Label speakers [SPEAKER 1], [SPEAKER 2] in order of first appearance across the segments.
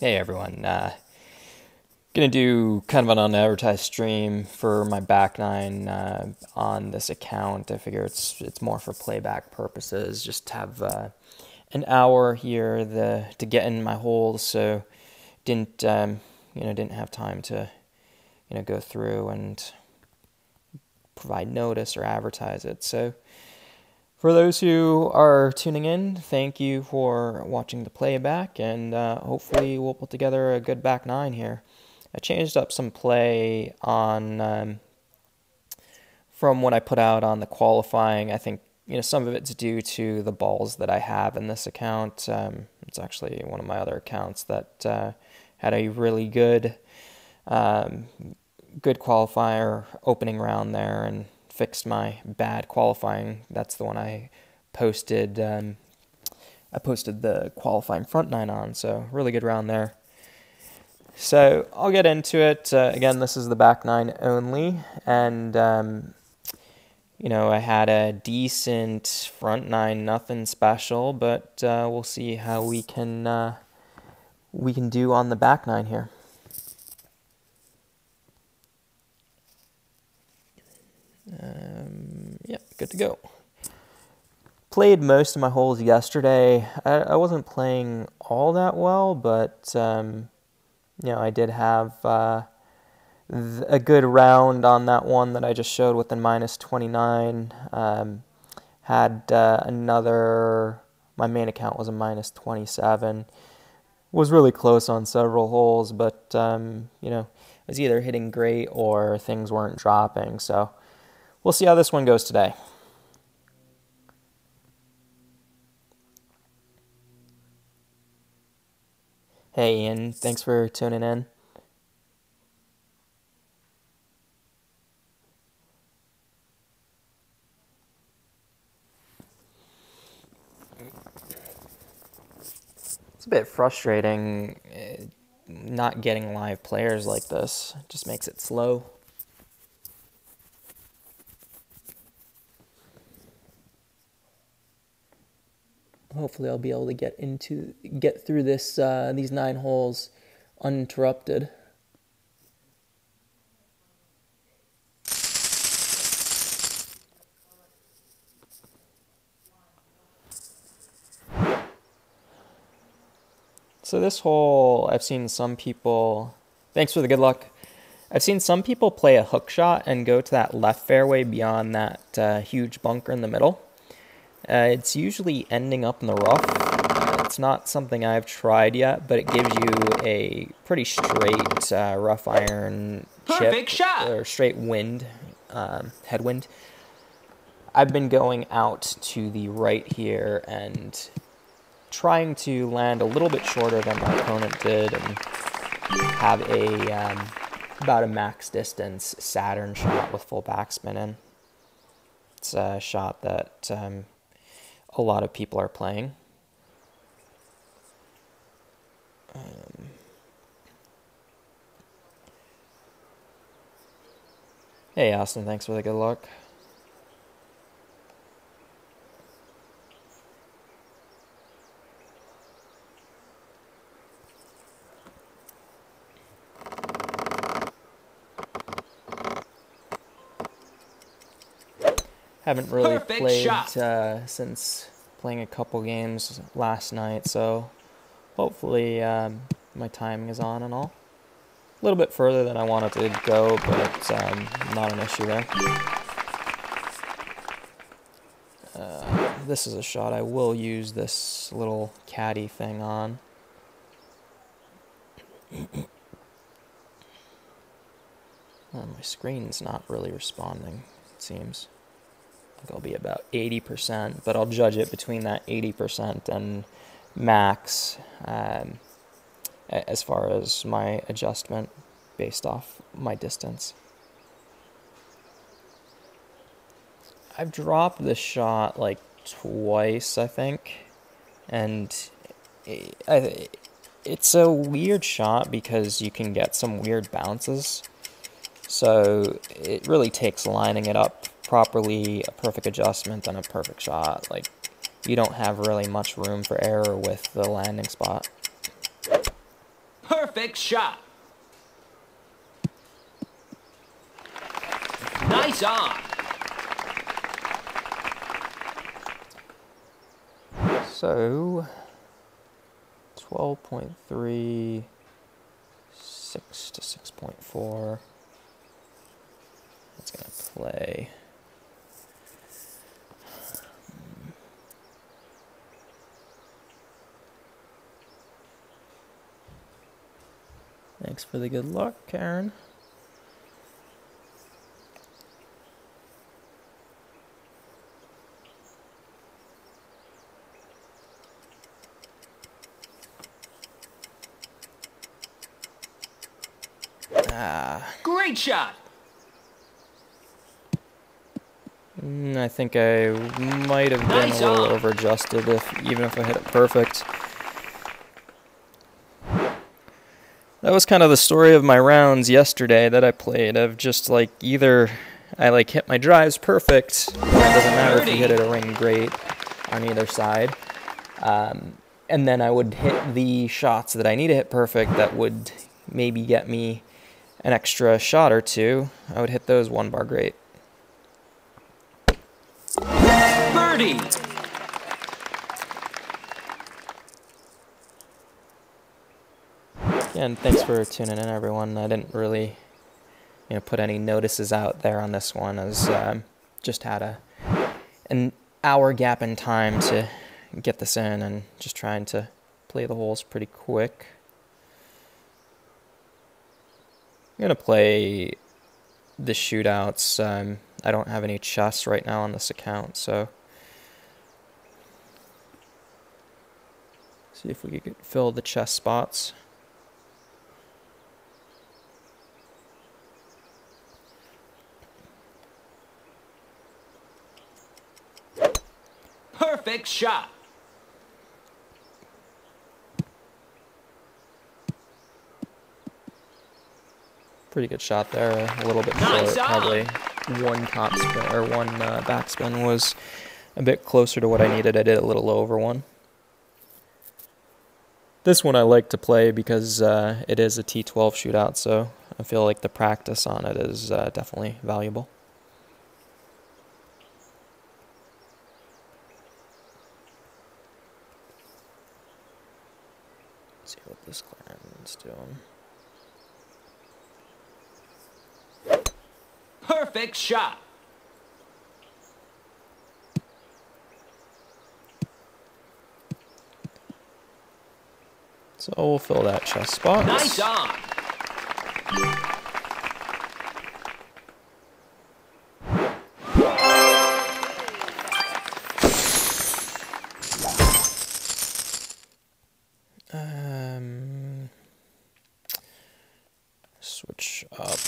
[SPEAKER 1] Hey everyone, gonna do kind of an unadvertised stream for my back nine on this account. I figure it's more for playback purposes. Just have an hour here to get in my holes, so didn't have time to go through and provide notice or advertise it. So for those who are tuning in, thank you for watching the playback, and hopefully we'll put together a good back nine here. I changed up some play on from what I put out on the qualifying. I think some of it's due to the balls that I have in this account. It's actually one of my other accounts that had a really good qualifier opening round there and fixed my bad qualifying. That's the one I posted. I posted the qualifying front nine on, so really good round there. So I'll get into it. Again, this is the back nine only, and I had a decent front nine, nothing special, but we'll see how we can do on the back nine here. Yeah, good to go. Played most of my holes yesterday. I wasn't playing all that well, but I did have a good round on that one that I just showed with the minus 29. Had another. My main account was a minus 27. Was really close on several holes, but I was either hitting great or things weren't dropping. So we'll see how this one goes today. Hey Ian, thanks for tuning in. It's a bit frustrating not getting live players like this. It just makes it slow. Hopefully I'll be able to get through this these 9 holes uninterrupted. So this hole, I've seen some people, thanks for the good luck. I've seen some people play a hook shot and go to that left fairway beyond that huge bunker in the middle. It's usually ending up in the rough. It's not something I've tried yet, but it gives you a pretty straight rough iron chip or straight wind, headwind. I've been going out to the right here and trying to land a little bit shorter than my opponent did and have about a max distance Saturn shot with full backspin in. It's a shot that a lot of people are playing. Hey Austin, thanks for the good luck. Haven't really played since playing a couple games last night, so hopefully my timing is on and all. A little bit further than I wanted to go, but not an issue there. This is a shot I will use this little caddy thing on. My screen's not really responding, it seems. I think I'll be about 80%, but I'll judge it between that 80% and max as far as my adjustment based off my distance. I've dropped this shot like twice, I think, and it's a weird shot because you can get some weird bounces, so it really takes lining it up properly, a perfect adjustment, and a perfect shot. Like, you don't have really much room for error with the landing spot.
[SPEAKER 2] Perfect shot. Nice on.
[SPEAKER 1] So 12.3, 6 to 6.4. That's gonna play. Thanks for the good luck, Karen.
[SPEAKER 2] Great shot.
[SPEAKER 1] I think I might have been a little over-adjusted, even if I hit it perfect. That was kind of the story of my rounds yesterday that I played, of just like either I like hit my drives perfect, and it doesn't matter if you hit it a ring great on either side, and then I would hit the shots that I need to hit perfect that would maybe get me an extra shot or two. I would hit those one bar great.
[SPEAKER 2] Birdie.
[SPEAKER 1] Again, thanks for tuning in, everyone. I didn't really, put any notices out there on this one, as just had an hour gap in time to get this in, and just trying to play the holes pretty quick. I'm gonna play the shootouts. I don't have any chests right now on this account, so see if we could fill the chest spots.
[SPEAKER 2] Perfect shot.
[SPEAKER 1] Pretty good shot there, a little bit short, probably one top spin, or one backspin was a bit closer to what I needed. I did a little over one. This one I like to play because it is a T12 shootout, so I feel like the practice on it is definitely valuable. Let's see what this Clarendon's doing.
[SPEAKER 2] Perfect shot.
[SPEAKER 1] So we'll fill that chest spot.
[SPEAKER 2] Nice on.
[SPEAKER 1] Switch up.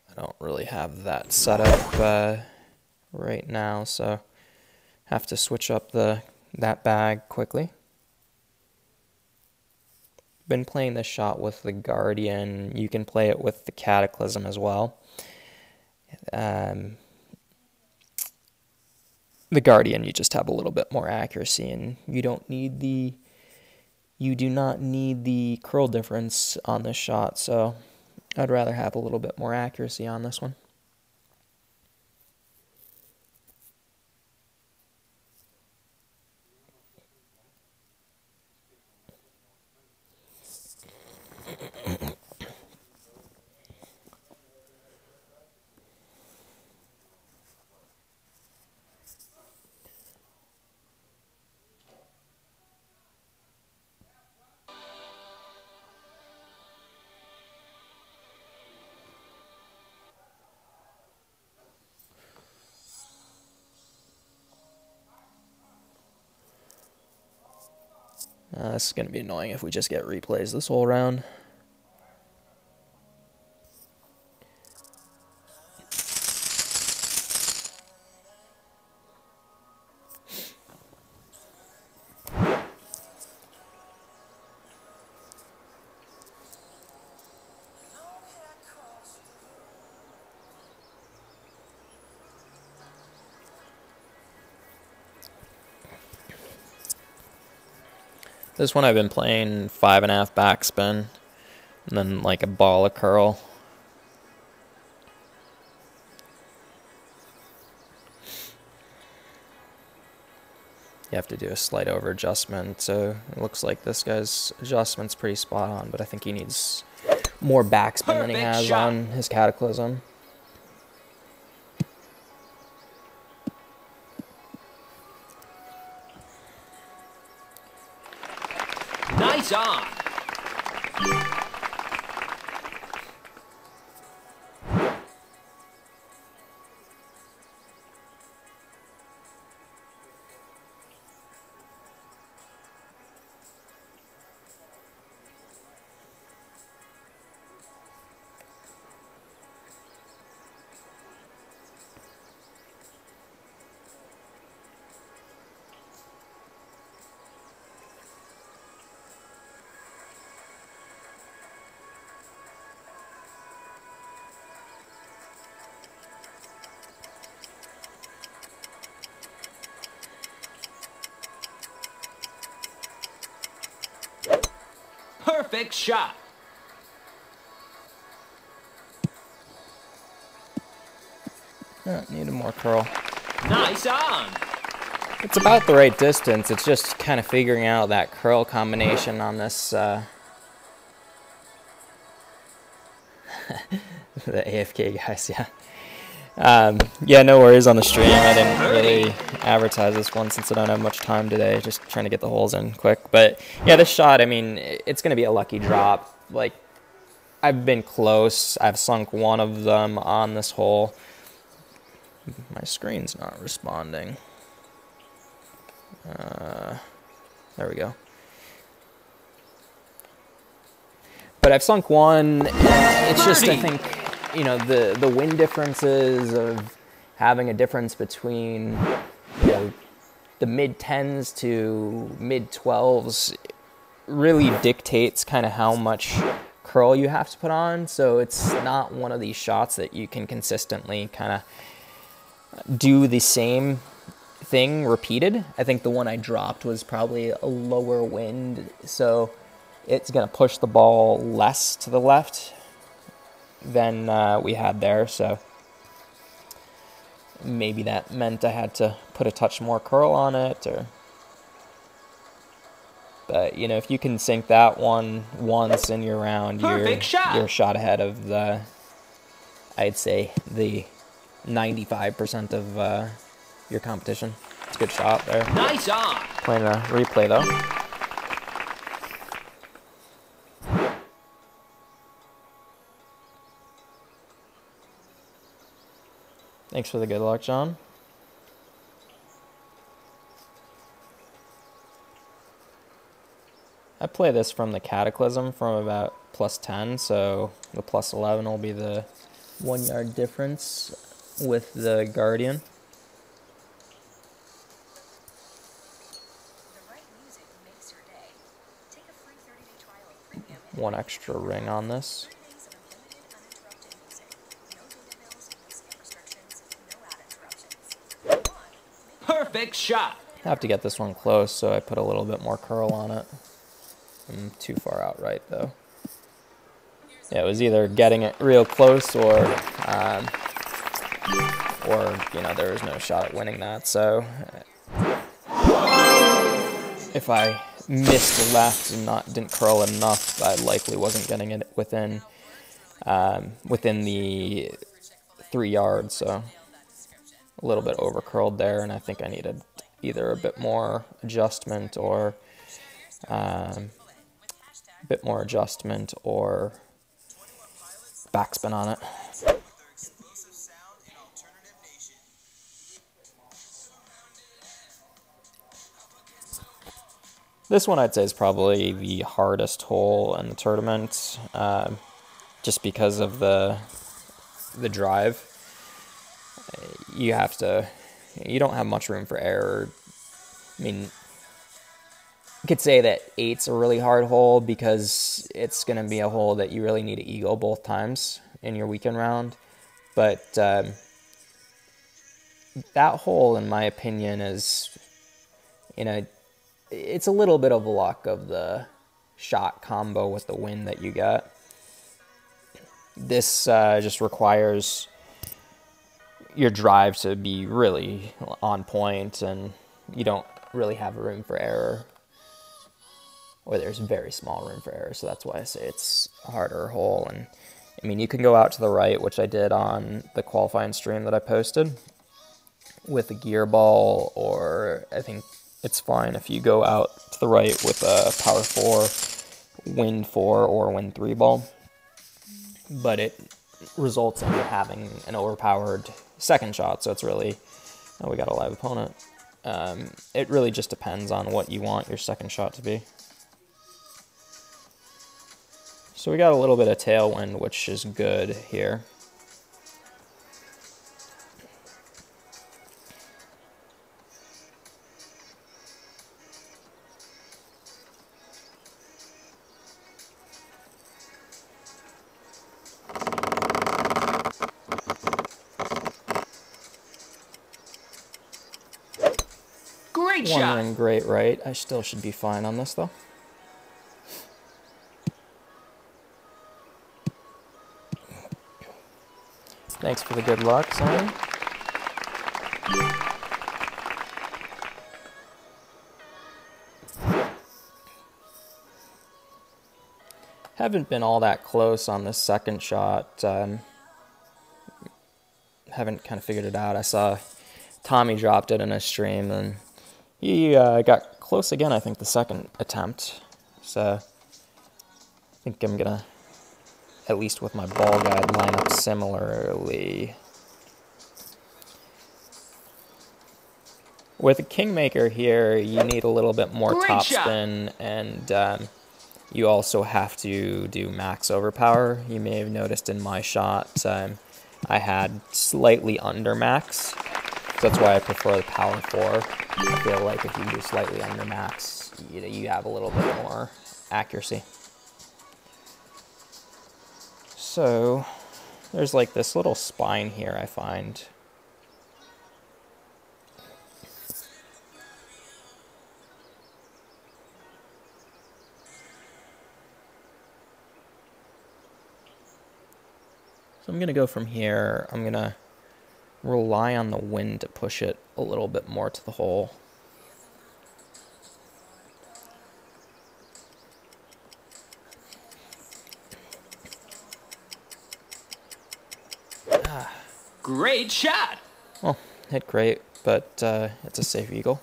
[SPEAKER 1] I don't really have that set up right now, so have to switch up that bag quickly. Been playing this shot with the Guardian. You can play it with the Cataclysm as well. The Guardian, you just have a little bit more accuracy, and you do not need the curl difference on this shot, so I'd rather have a little bit more accuracy on this one. This is going to be annoying if we just get replays this whole round. This one I've been playing 5.5 backspin, and then like a ball of curl. You have to do a slight over adjustment, so it looks like this guy's adjustment's pretty spot on, but I think he needs more backspin than he has on his Cataclysm.
[SPEAKER 2] Nice on. Perfect shot.
[SPEAKER 1] Needed more curl.
[SPEAKER 2] Nice on.
[SPEAKER 1] It's about the right distance. It's just kind of figuring out that curl combination on this. The AFK guys, yeah. Yeah, no worries on the stream. I didn't really advertise this one since I don't have much time today. Just trying to get the holes in quick. But yeah, this shot, I mean, it's going to be a lucky drop. Like, I've been close. I've sunk one of them on this hole. My screen's not responding. There we go. But I've sunk one. It's just, I think, you know, the win differences of having a difference between, you know, the mid-10s to mid-12s really dictates kind of how much curl you have to put on. So it's not one of these shots that you can consistently kind of do the same thing repeated. I think the one I dropped was probably a lower wind, so it's going to push the ball less to the left than we had there, so maybe that meant I had to put a touch more curl on it, or... But, you know, if you can sink that one once in your round, you're a shot ahead of the, I'd say, the 95% of your competition. It's a good shot there.
[SPEAKER 2] Nice on.
[SPEAKER 1] Playing a replay, though. Thanks for the good luck, John. I play this from the Cataclysm from about +10, so the +11 will be the 1 yard difference with the Guardian. One extra ring on this.
[SPEAKER 2] Perfect shot.
[SPEAKER 1] I have to get this one close, so I put a little bit more curl on it. I'm too far out right, though. Yeah, it was either getting it real close or you know, there was no shot at winning that. So if I missed left and didn't curl it enough, I likely wasn't getting it within the 3 yards. So a little bit over curled there, and I think I needed either a bit more adjustment or backspin on it. This one I'd say is probably the hardest hole in the tournament, just because of the drive. You don't have much room for error. I mean, you could say that 8's a really hard hole because it's going to be a hole that you really need to eagle both times in your weekend round. But that hole, in my opinion, is, you know, it's a little bit of luck of the shot combo with the wind that you get. This just requires your drive to be really on point, and you don't really have room for error, or there's very small room for error, so that's why I say it's a harder hole. And I mean, you can go out to the right, which I did on the qualifying stream that I posted, with a gear ball, or I think it's fine if you go out to the right with a power 4, wind 4, or wind 3 ball. But it results in having an overpowered second shot, so it's really, oh, we got a live opponent. It really just depends on what you want your second shot to be. So we got a little bit of tailwind, which is good here.
[SPEAKER 2] Great
[SPEAKER 1] One
[SPEAKER 2] shot.
[SPEAKER 1] ring great right. I still should be fine on this though. Thanks for the good luck, Simon. Haven't been all that close on this second shot. Haven't kind of figured it out. I saw Tommy dropped it in a stream, and he got close again, I think, the second attempt. So I think I'm going to, at least with my ball guide, line up similarly. With a Kingmaker here, you need a little bit more
[SPEAKER 2] Great shot.
[SPEAKER 1] topspin, and you also have to do max overpower. You may have noticed in my shot, I had slightly under max. So that's why I prefer the power 4. I feel like if you do slightly under max, you have a little bit more accuracy. So there's like this little spine here, I find. So I'm going to go from here. I'm going to rely on the wind to push it a little bit more to the hole.
[SPEAKER 2] Great shot.
[SPEAKER 1] Well, hit great, but it's a safe eagle.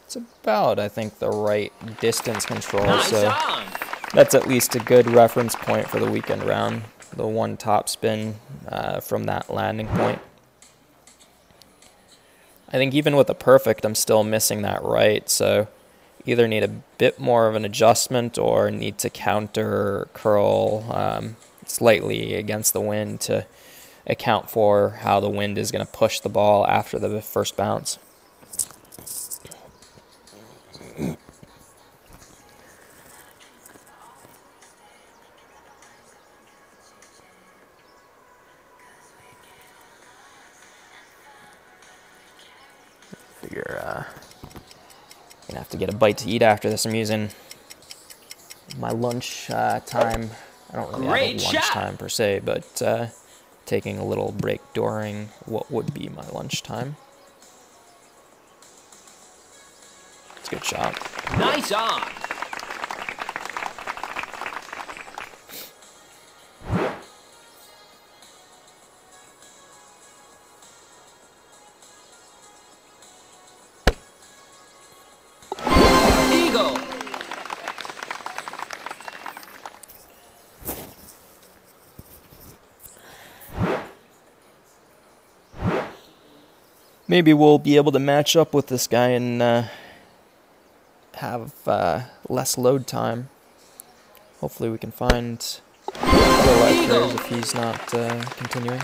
[SPEAKER 1] It's about, I think, the right distance control,
[SPEAKER 2] Nice
[SPEAKER 1] so
[SPEAKER 2] on.
[SPEAKER 1] that's at least a good reference point for the weekend round. The one top spin from that landing point. I think even with a perfect, I'm still missing that right, so either need a bit more of an adjustment or need to counter curl slightly against the wind to account for how the wind is going to push the ball after the first bounce. Figure gonna have to get a bite to eat after this. I'm using my lunch time. I don't really
[SPEAKER 2] Great
[SPEAKER 1] have a lunch
[SPEAKER 2] shot.
[SPEAKER 1] time per se, but taking a little break during what would be my lunch time. It's a good shot.
[SPEAKER 2] Nice on. Eagle.
[SPEAKER 1] Maybe we'll be able to match up with this guy and have less load time. Hopefully we can find the live players if he's not continuing.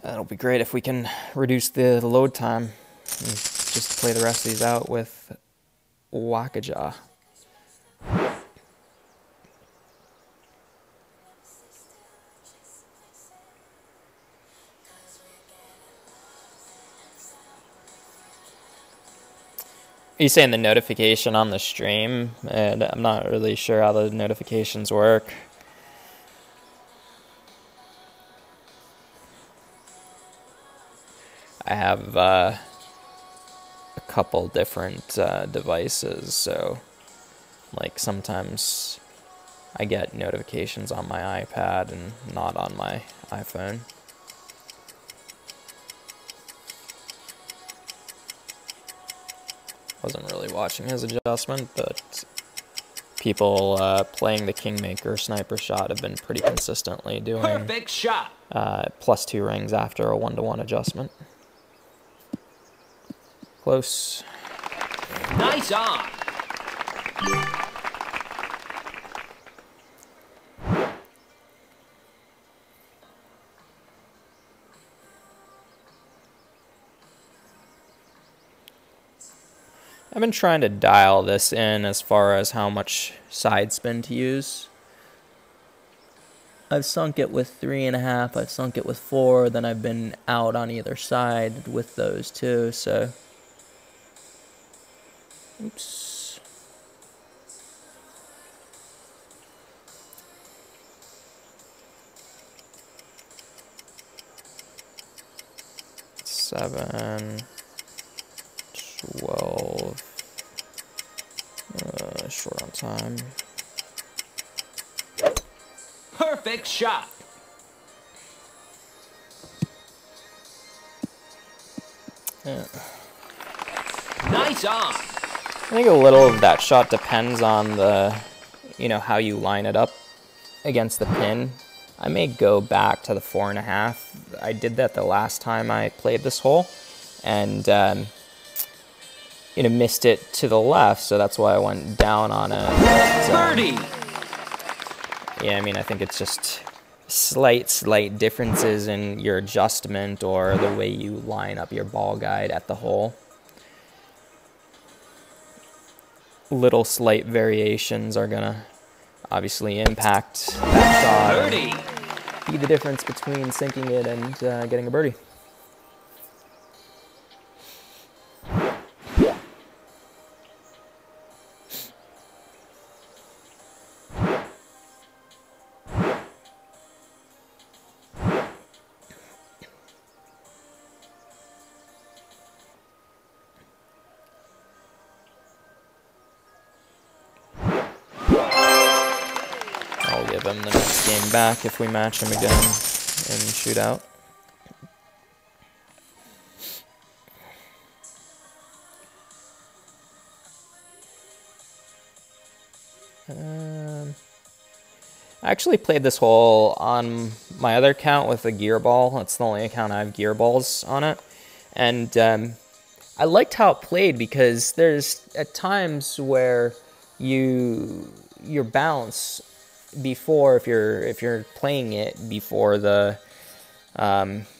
[SPEAKER 1] That'll be great if we can reduce the load time and just play the rest of these out with Wakaja. Are you saying the notification on the stream? And I'm not really sure how the notifications work. I have a couple different devices, so like sometimes I get notifications on my iPad and not on my iPhone. Wasn't really watching his adjustment, but people playing the Kingmaker sniper shot have been pretty consistently doing
[SPEAKER 2] Perfect shot.
[SPEAKER 1] +2 rings after a 1-to-1 adjustment. Close.
[SPEAKER 2] Nice on.
[SPEAKER 1] I've been trying to dial this in as far as how much side spin to use. I've sunk it with 3.5, I've sunk it with 4, then I've been out on either side with those two, so... Oops. Seven, 12, short on time.
[SPEAKER 2] Perfect shot.
[SPEAKER 1] Yeah.
[SPEAKER 2] Nice on.
[SPEAKER 1] I think a little of that shot depends on the, how you line it up against the pin. I may go back to the 4.5. I did that the last time I played this hole, and missed it to the left, so that's why I went down on it.
[SPEAKER 2] Birdie.
[SPEAKER 1] Yeah, I mean, I think it's just slight differences in your adjustment or the way you line up your ball guide at the hole. Little slight variations are gonna obviously impact that shot.
[SPEAKER 2] Birdie.
[SPEAKER 1] Be the difference between sinking it and getting a birdie. I'll give him the next game back if we match him again in shootout. I actually played this hole on my other account with a gear ball. That's the only account I have gear balls on it. And I liked how it played because there's at times where your bounce before, if you're playing it before the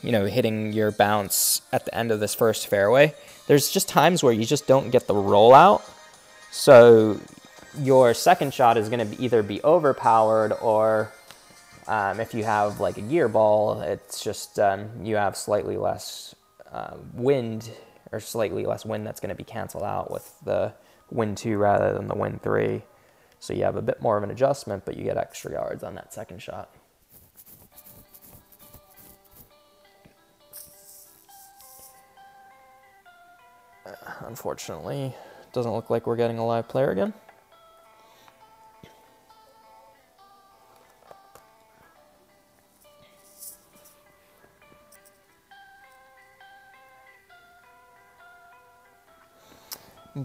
[SPEAKER 1] hitting your bounce at the end of this first fairway, there's just times where you just don't get the rollout. So your second shot is going to either be overpowered, or if you have like a gear ball, it's just you have slightly less wind, or slightly less wind that's going to be canceled out with the wind 2 rather than the wind 3. So you have a bit more of an adjustment, but you get extra yards on that second shot. Unfortunately, it doesn't look like we're getting a live player again.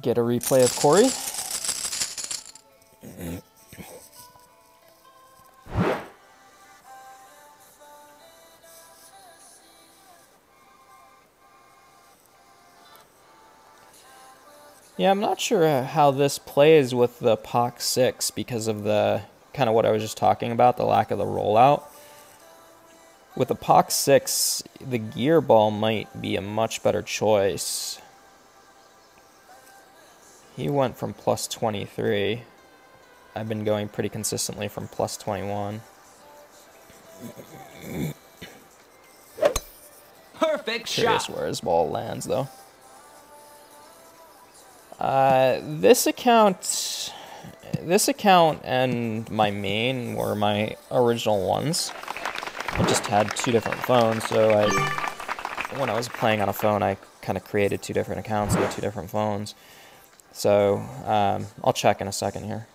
[SPEAKER 1] Get a replay of Corey. Yeah, I'm not sure how this plays with the POC 6 because of the kind of what I was just talking about, the lack of the rollout. With the Pox 6, the gear ball might be a much better choice. He went from plus 23. I've been going pretty consistently from plus 21.
[SPEAKER 2] Perfect
[SPEAKER 1] Curious
[SPEAKER 2] shot.
[SPEAKER 1] where his ball lands, though. This account and my main were my original ones. I just had two different phones, so when I was playing on a phone, I kind of created two different accounts on two different phones. So I'll check in a second here.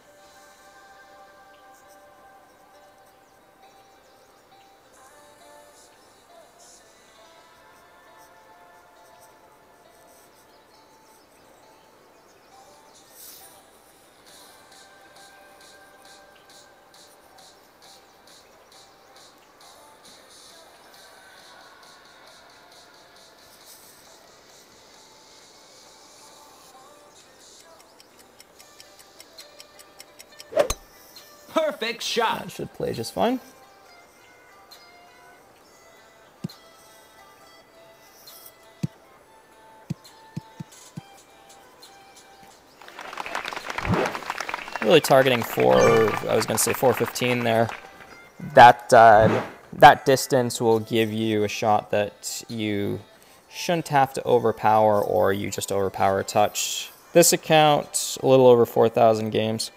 [SPEAKER 2] Perfect shot.
[SPEAKER 1] That should play just fine. Really targeting I was going to say 415 there. That distance will give you a shot that you shouldn't have to overpower, or you just overpower a touch. This account, a little over 4,000 games.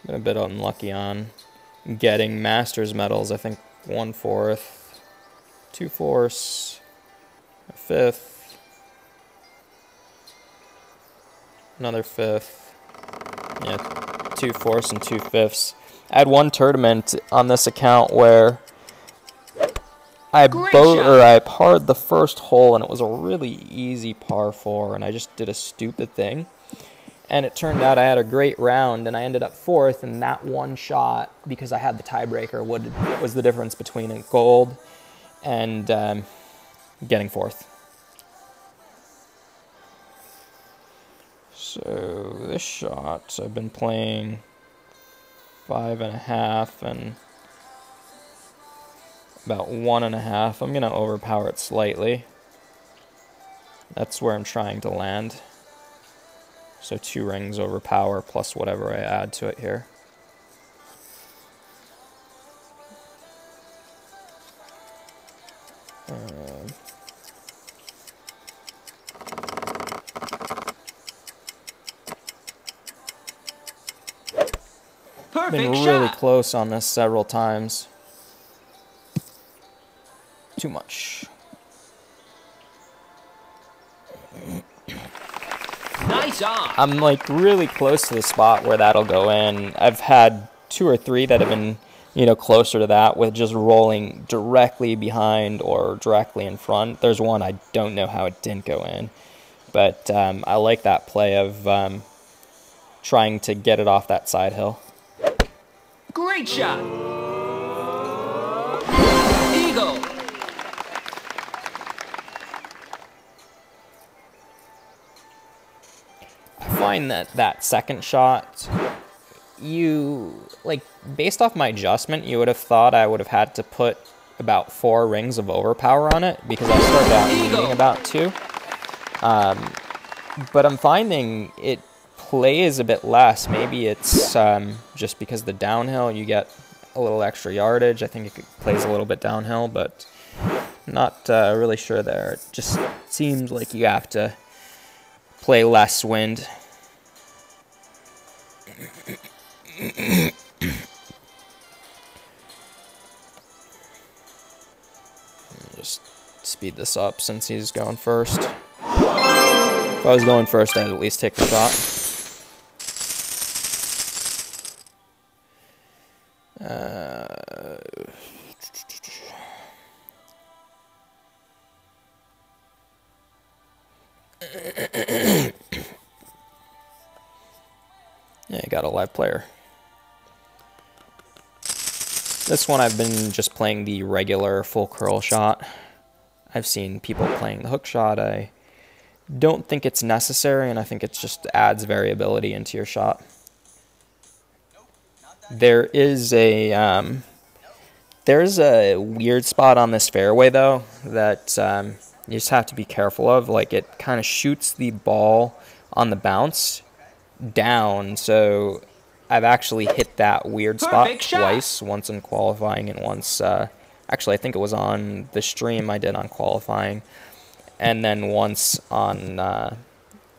[SPEAKER 1] Been a bit unlucky on getting Masters medals. I think 1/4, 2/4, a 5th, another 5th, yeah, 2/4 and 2/5. I had one tournament on this account where I parred the first hole, and it was a really easy par 4, and I just did a stupid thing. And it turned out I had a great round, and I ended up 4th, and that one shot, because I had the tiebreaker, was the difference between a gold and getting 4th. So this shot, I've been playing 5.5 and about 1.5. I'm going to overpower it slightly. That's where I'm trying to land. So 2 rings overpower plus whatever I add to it here. Been really close on this several times. Too much.
[SPEAKER 2] Nice on.
[SPEAKER 1] I'm like really close to the spot where that'll go in. I've had 2 or 3 that have been, closer to that, with just rolling directly behind or directly in front. There's one I don't know how it didn't go in, but I like that play of trying to get it off that side hill.
[SPEAKER 2] Great shot. Eagle.
[SPEAKER 1] I find that second shot, based off my adjustment, you would have thought I would have had to put about 4 rings of overpower on it, because I started out needing about 2. But I'm finding it plays a bit less. Maybe it's just because the downhill, you get a little extra yardage. I think it plays a little bit downhill, but not really sure there. It just seems like you have to play less wind. Just speed this up since he's going first. If I was going first, I'd at least take the shot. Yeah, you got a live player. This one I've been just playing the regular full curl shot. I've seen people playing the hook shot. I don't think it's necessary, and I think it just adds variability into your shot. There's a weird spot on this fairway though that you just have to be careful of. Like it kind of shoots the ball on the bounce down, so I've actually hit that weird spot twice, once in qualifying and once, actually I think it was on the stream I did on qualifying, and then once on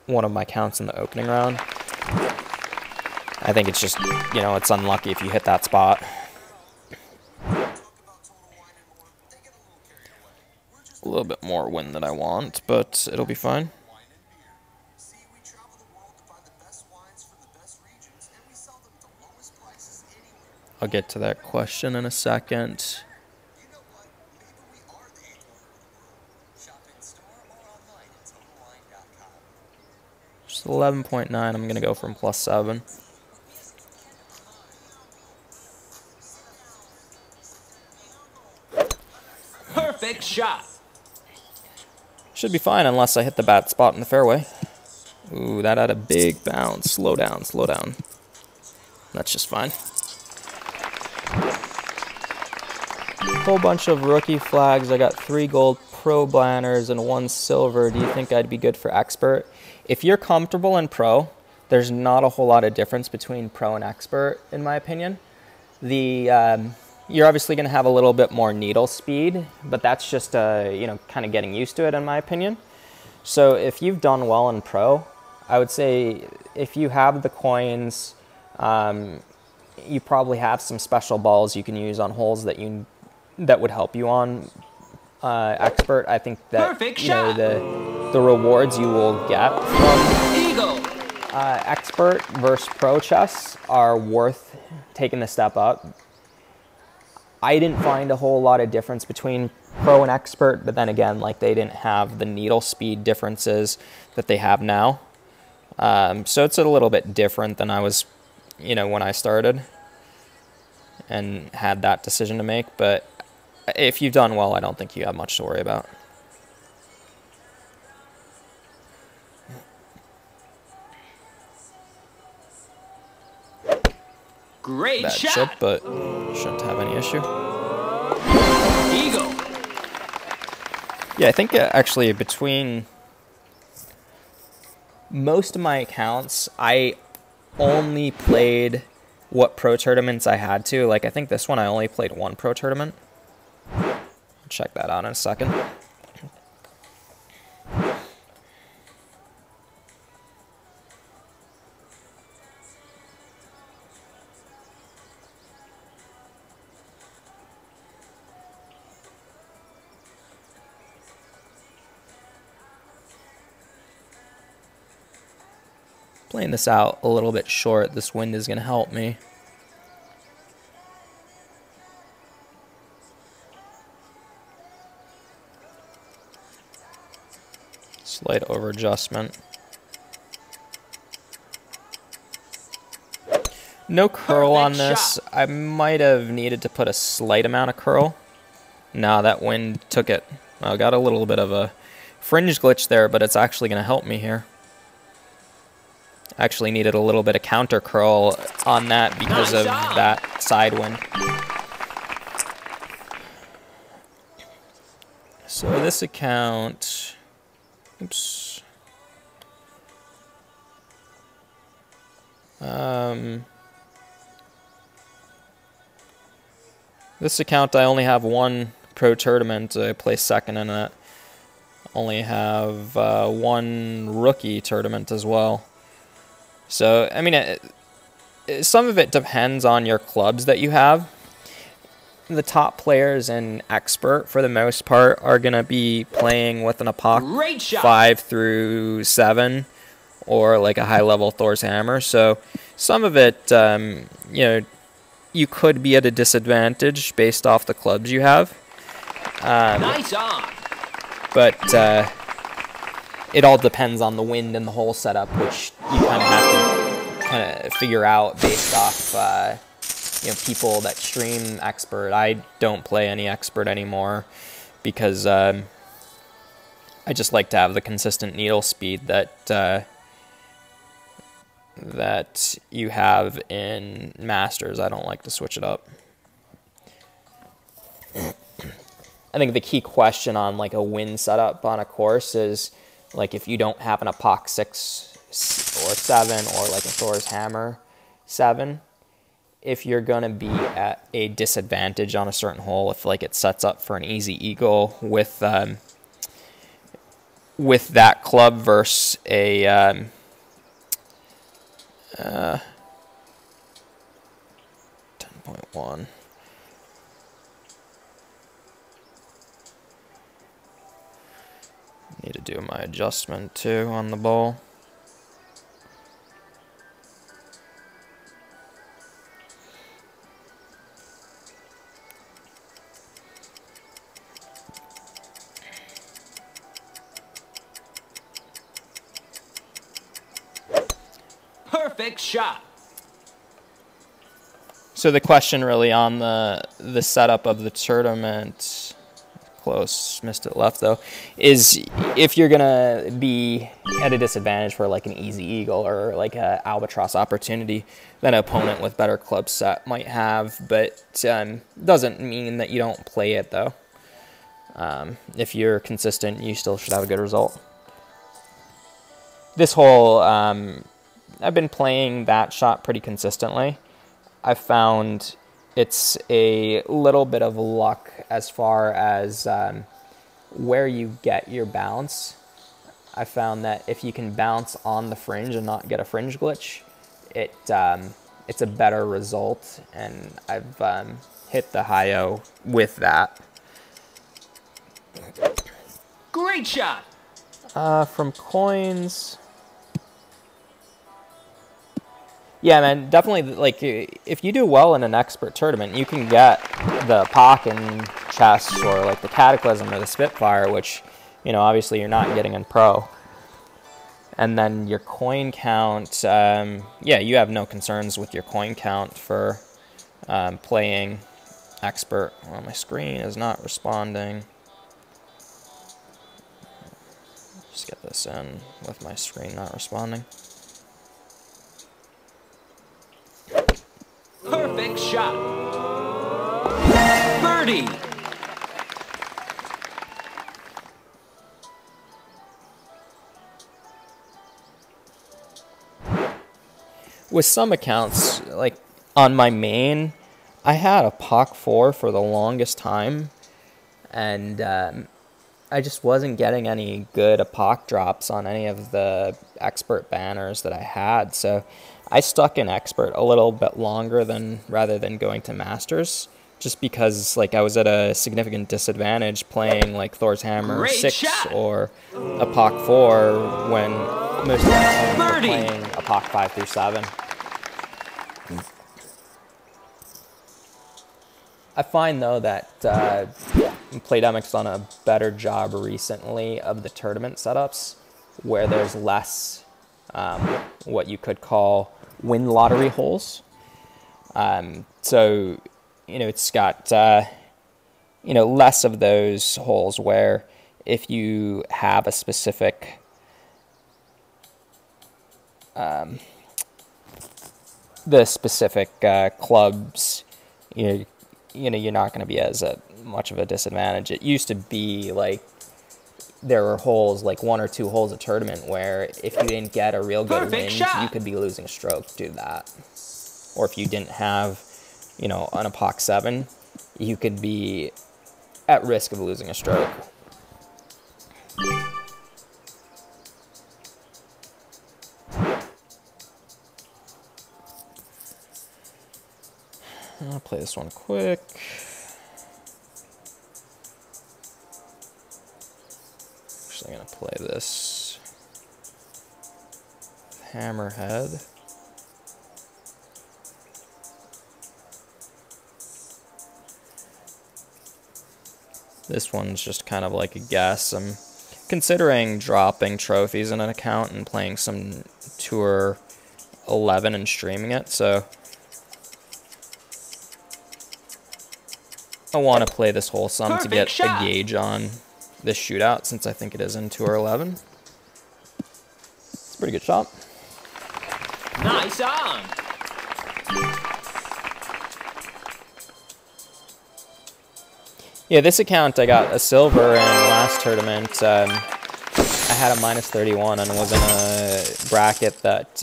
[SPEAKER 1] one of my counts in the opening round. I think it's just, you know, it's unlucky if you hit that spot. A little bit more wind than I want, but it'll be fine. I'll get to that question in a second. Just 11.9, I'm going to go from +7.
[SPEAKER 2] Perfect shot.
[SPEAKER 1] Should be fine unless I hit the bad spot in the fairway. Ooh, that had a big bounce. Slow down, slow down. That's just fine. Whole bunch of rookie flags. I got 3 gold pro banners and 1 silver. Do you think I'd be good for expert? If you're comfortable in pro, there's not a whole lot of difference between pro and expert, in my opinion. You're obviously going to have a little bit more needle speed, but that's just you know, kind of getting used to it, in my opinion. So if you've done well in pro, I would say if you have the coins, you probably have some special balls you can use on holes that would help you on expert. I think that you know the rewards you will get from expert versus pro chess are worth taking the step up. I didn't find a whole lot of difference between pro and expert, but then again, like they didn't have the needle speed differences that they have now. So it's a little bit different than I was, you know, when I started and had that decision to make. But if you've done well, I don't think you have much to worry about.
[SPEAKER 2] Great
[SPEAKER 1] Bad
[SPEAKER 2] shot.
[SPEAKER 1] chip, but shouldn't have any issue.
[SPEAKER 2] Eagle.
[SPEAKER 1] Yeah, I think actually between most of my accounts, I only played what pro tournaments I had to. Like, I think this one I only played 1 pro tournament. I'll check that out in a second. Playing this out a little bit short, this wind is going to help me. Slight over adjustment. No curl on this. I might have needed to put a slight amount of curl. No, that wind took it. I got a little bit of a fringe glitch there, but it's actually going to help me here. Actually needed a little bit of counter curl on that because of that side wind. So this account, oops. This account I only have 1 pro tournament. I placed second in it. Only have 1 rookie tournament as well. So, I mean, some of it depends on your clubs that you have. The top players in expert, for the most part, are going to be playing with an APOC 5 through 7 or like a high-level Thor's Hammer. So, some of it, you know, you could be at a disadvantage based off the clubs you have.
[SPEAKER 2] Nice on.
[SPEAKER 1] But it all depends on the wind and the hole setup, which you kind of have to kind of figure out based off, you know, people that stream expert. I don't play any expert anymore because I just like to have the consistent needle speed that that you have in Masters. I don't like to switch it up. I think the key question on like a win setup on a course is like if you don't have an Epoch 6 or 7 or like a Thor's Hammer 7, if you're going to be at a disadvantage on a certain hole, if like it sets up for an easy eagle with that club versus a 10.1. Need to do my adjustment too on the ball.
[SPEAKER 2] Perfect shot.
[SPEAKER 1] So the question really on the setup of the tournament, close, missed it left though, is if you're gonna be at a disadvantage for like an easy eagle or like a albatross opportunity that an opponent with better club set might have, but doesn't mean that you don't play it though. If you're consistent, you still should have a good result. This hole, I've been playing that shot pretty consistently. I've found it's a little bit of luck as far as where you get your bounce. I found that if you can bounce on the fringe and not get a fringe glitch, it's a better result, and I've hit the high-o with that.
[SPEAKER 2] Great shot.
[SPEAKER 1] From coins... Yeah, man, definitely, like, if you do well in an expert tournament, you can get the Pock and chests or, like, the Cataclysm or the Spitfire, which, you know, obviously you're not getting in pro. And then your coin count, yeah, you have no concerns with your coin count for playing expert. Well, my screen is not responding. Just get this in with my screen not responding.
[SPEAKER 2] Perfect shot. Birdie.
[SPEAKER 1] With some accounts, like on my main, I had a POC 4 for the longest time, and I just wasn't getting any good APOC drops on any of the expert banners that I had, so I stuck in expert a little bit longer rather than going to masters, just because like I was at a significant disadvantage playing like Thor's Hammer 6 or APOC 4 when most of my opponents were playing APOC 5 through 7. I find though that Playdemic's done a better job recently of the tournament setups where there's less what you could call win lottery holes. So, you know, it's got, you know, less of those holes where if you have a specific the specific clubs, you know, you're not going to be as much of a disadvantage. It used to be like there were holes, like 1 or 2 holes a tournament, where if you didn't get a real good win, you could be losing a stroke due to that. Or if you didn't have, you know, an APOC 7, you could be at risk of losing a stroke. I'll play this one quick. Actually, I'm going to play this Hammerhead. This one's just kind of like a guess. I'm considering dropping trophies in an account and playing some Tour 11 and streaming it, so I want to play this whole sum to get a gauge on this shootout, since I think it is in Tour 11. It's a pretty good shot.
[SPEAKER 2] Nice on.
[SPEAKER 1] Yeah, this account I got a silver in last tournament. I had a minus 31 and was in a bracket that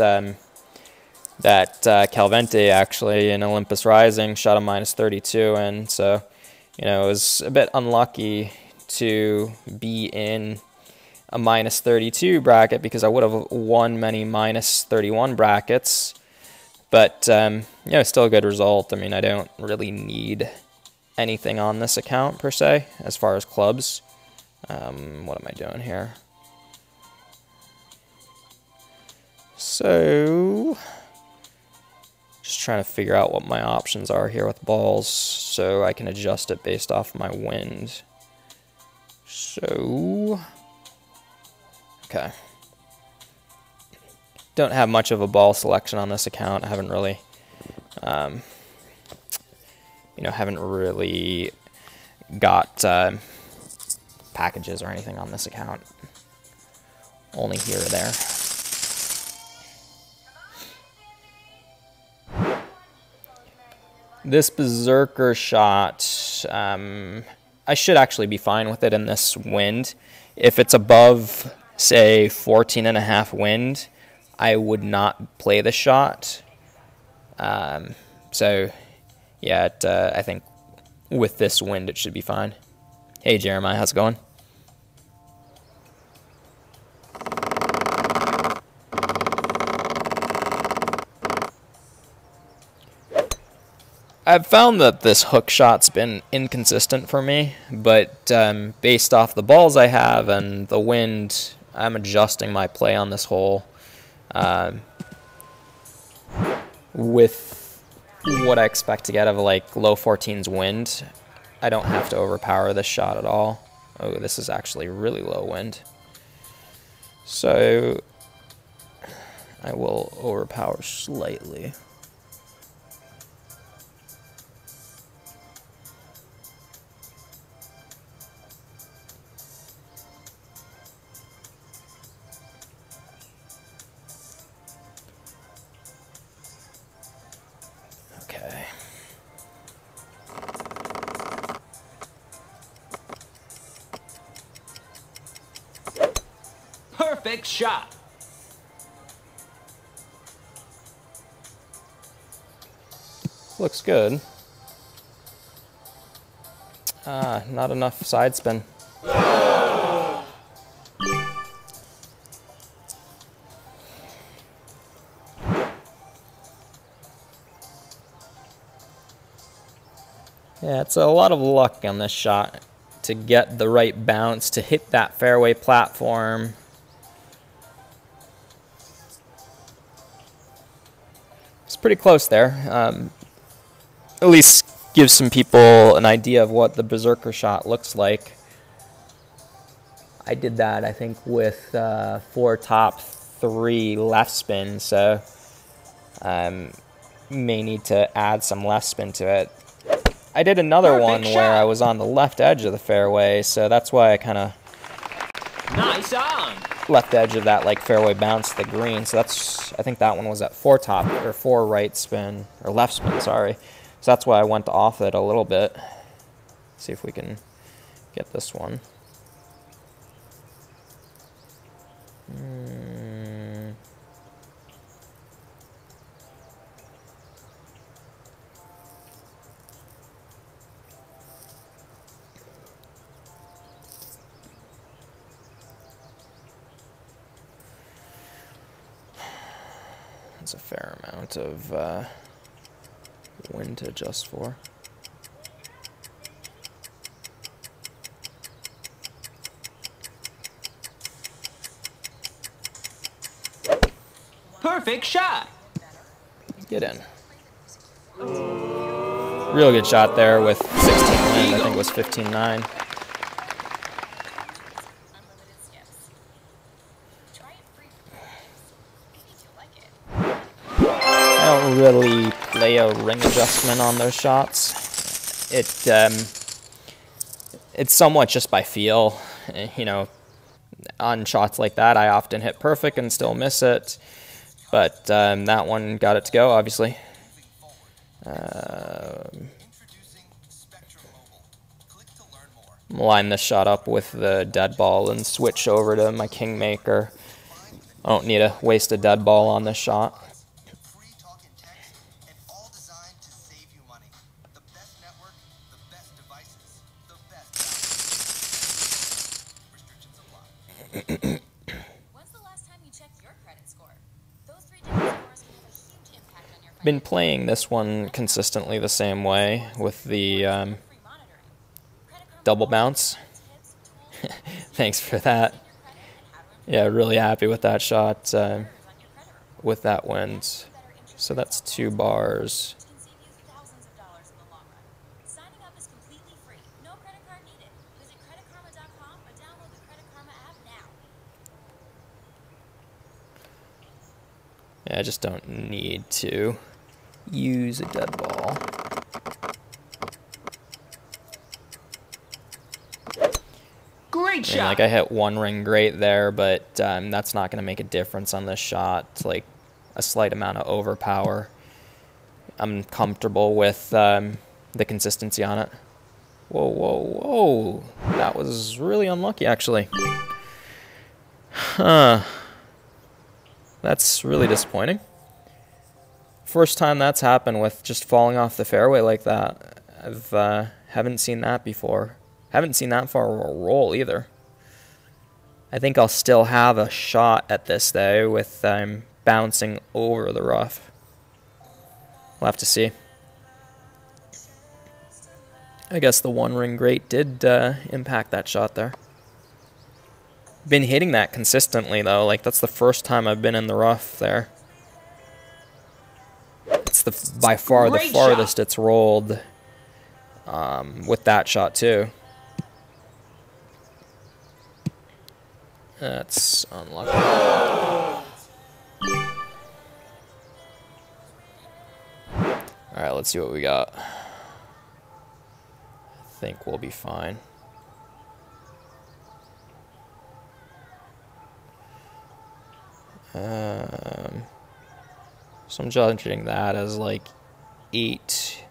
[SPEAKER 1] Calvente actually in Olympus Rising shot a minus 32, and so it was a bit unlucky to be in a minus 32 bracket because I would have won many minus 31 brackets, but still a good result. I mean, I don't really need anything on this account per se as far as clubs. What am I doing here? So just trying to figure out what my options are here with balls so I can adjust it based off my wind. So okay, don't have much of a ball selection on this account. I haven't really got packages or anything on this account. Only here or there. This berserker shot, I should actually be fine with it in this wind. If it's above, say, 14.5 wind, I would not play the shot. So yeah, I think with this wind it should be fine. Hey Jeremiah, how's it going? I've found that this hook shot's been inconsistent for me, but based off the balls I have and the wind, I'm adjusting my play on this hole with what I expect to get of like low 14s wind. I don't have to overpower this shot at all. Oh, this is actually really low wind. So I will overpower slightly. Okay.
[SPEAKER 2] Perfect shot.
[SPEAKER 1] Looks good. Not enough side spin. Yeah, it's a lot of luck on this shot to get the right bounce, to hit that fairway platform. It's pretty close there. At least gives some people an idea of what the berserker shot looks like. I did that, I think, with 4 top 3 left spin, so may need to add some left spin to it. I did another one where I was on the left edge of the fairway, so that's why I kind of
[SPEAKER 2] Nice on.
[SPEAKER 1] left edge of that like fairway bounce to the green. So that's, I think that one was at 4 top or 4 right spin or left spin, sorry. So that's why I went off it a little bit. See if we can get this one. That's a fair amount of wind to adjust for.
[SPEAKER 2] Perfect shot.
[SPEAKER 1] Get in. Real good shot there with 16 wind. I think it was 15-9. I don't really play a ring adjustment on those shots. It's somewhat just by feel. On shots like that, I often hit perfect and still miss it. But that one got it to go, obviously. Line this shot up with the dead ball and switch over to my Kingmaker. I don't need to waste a dead ball on this shot.
[SPEAKER 3] When's the last time you checked your credit score? Those 3 different scores can have a huge impact on your
[SPEAKER 1] Been playing this one consistently the same way with the double bounce. Thanks for that. Yeah, really happy with that shot with that wind. So that's 2 bars.
[SPEAKER 3] Signing up is completely free. No credit card needed. Visit creditkarma.com or download the Credit Karma app now.
[SPEAKER 1] Yeah, I just don't need to use a dead ball.
[SPEAKER 2] Great shot.
[SPEAKER 1] Like I hit 1 ring great there, but that's not going to make a difference on this shot. It's like a slight amount of overpower. I'm comfortable with the consistency on it. Whoa, whoa, whoa. That was really unlucky, actually. Huh. That's really disappointing. First time that's happened with just falling off the fairway like that. Haven't seen that before. Haven't seen that far of a roll either. I think I'll still have a shot at this though with bouncing over the rough. We'll have to see. I guess the 1 ring great did impact that shot there. Been hitting that consistently though. Like that's the first time I've been in the rough there. It's by far the farthest it's rolled with that shot too. That's unlucky. Alright, let's see what we got. I think we'll be fine. So I'm judging that as like 8.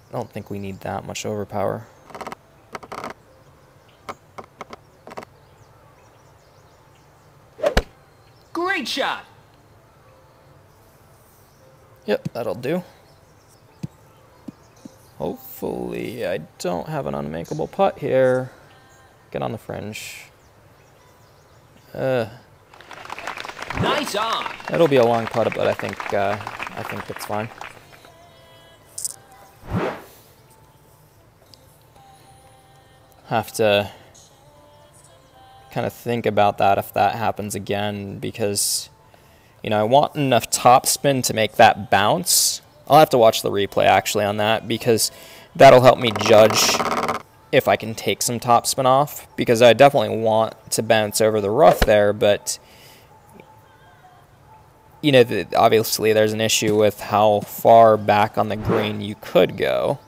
[SPEAKER 1] I don't think we need that much overpower.
[SPEAKER 2] Great shot.
[SPEAKER 1] Yep, that'll do. Hopefully I don't have an unmakeable putt here. Get on the fringe.
[SPEAKER 2] Nice on.
[SPEAKER 1] It'll be a long putt, but I think it's fine. Have to kind of think about that if that happens again, because you know I want enough topspin to make that bounce. I'll have to watch the replay actually on that, because that'll help me judge if I can take some topspin off, because I definitely want to bounce over the rough there, but you know, obviously there's an issue with how far back on the green you could go.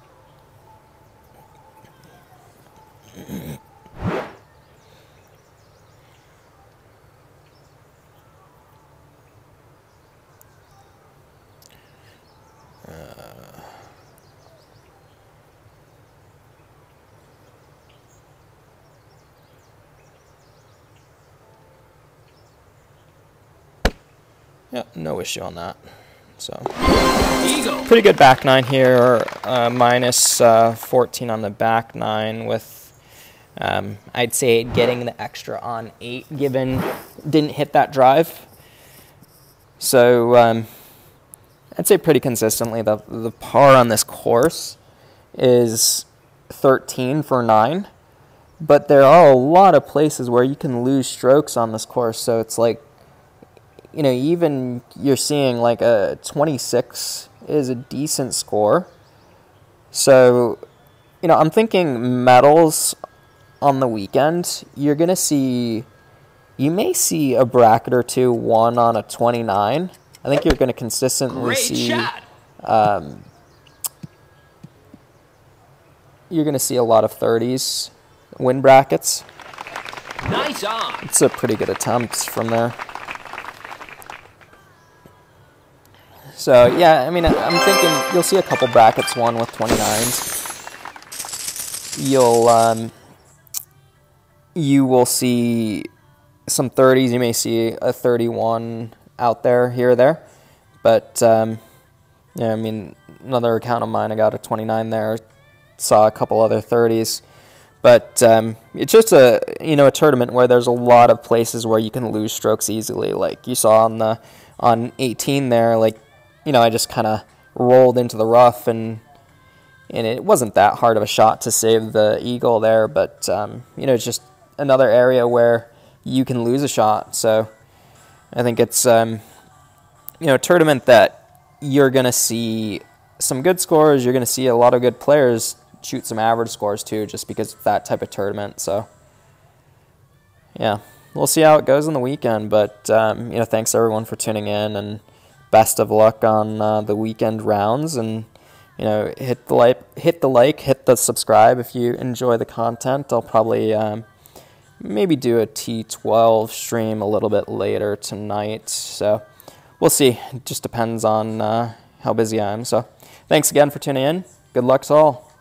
[SPEAKER 1] Yeah, no issue on that. So,
[SPEAKER 2] Eagle.
[SPEAKER 1] pretty good back nine here. Minus 14 on the back nine with, I'd say, getting the extra on 8, given didn't hit that drive. So, I'd say pretty consistently the par on this course is 13 for 9. But there are a lot of places where you can lose strokes on this course, so it's like, you know, even you're seeing like a 26 is a decent score. So, you know, I'm thinking medals on the weekend, you're going to see, you may see a bracket or two won on a 29. I think you're going to consistently
[SPEAKER 2] Great
[SPEAKER 1] see,
[SPEAKER 2] shot.
[SPEAKER 1] You're going to see a lot of 30s win brackets.
[SPEAKER 2] Nice on.
[SPEAKER 1] It's a pretty good attempt from there. So, yeah, I mean, I'm thinking you'll see a couple brackets won with 29s. You will see some 30s. You may see a 31 out there, here or there. But, yeah, I mean, another account of mine, I got a 29 there. Saw a couple other 30s. But it's just a tournament where there's a lot of places where you can lose strokes easily. Like you saw on 18 there, like, I just kind of rolled into the rough, and it wasn't that hard of a shot to save the eagle there. But it's just another area where you can lose a shot. So I think it's a tournament that you're gonna see some good scores. You're gonna see a lot of good players shoot some average scores too, just because it's that type of tournament. So yeah, we'll see how it goes in the weekend. But thanks everyone for tuning in, and best of luck on the weekend rounds. And hit the like, hit the subscribe if you enjoy the content. I'll probably maybe do a T12 stream a little bit later tonight. So we'll see. It just depends on how busy I am. So thanks again for tuning in. Good luck to all.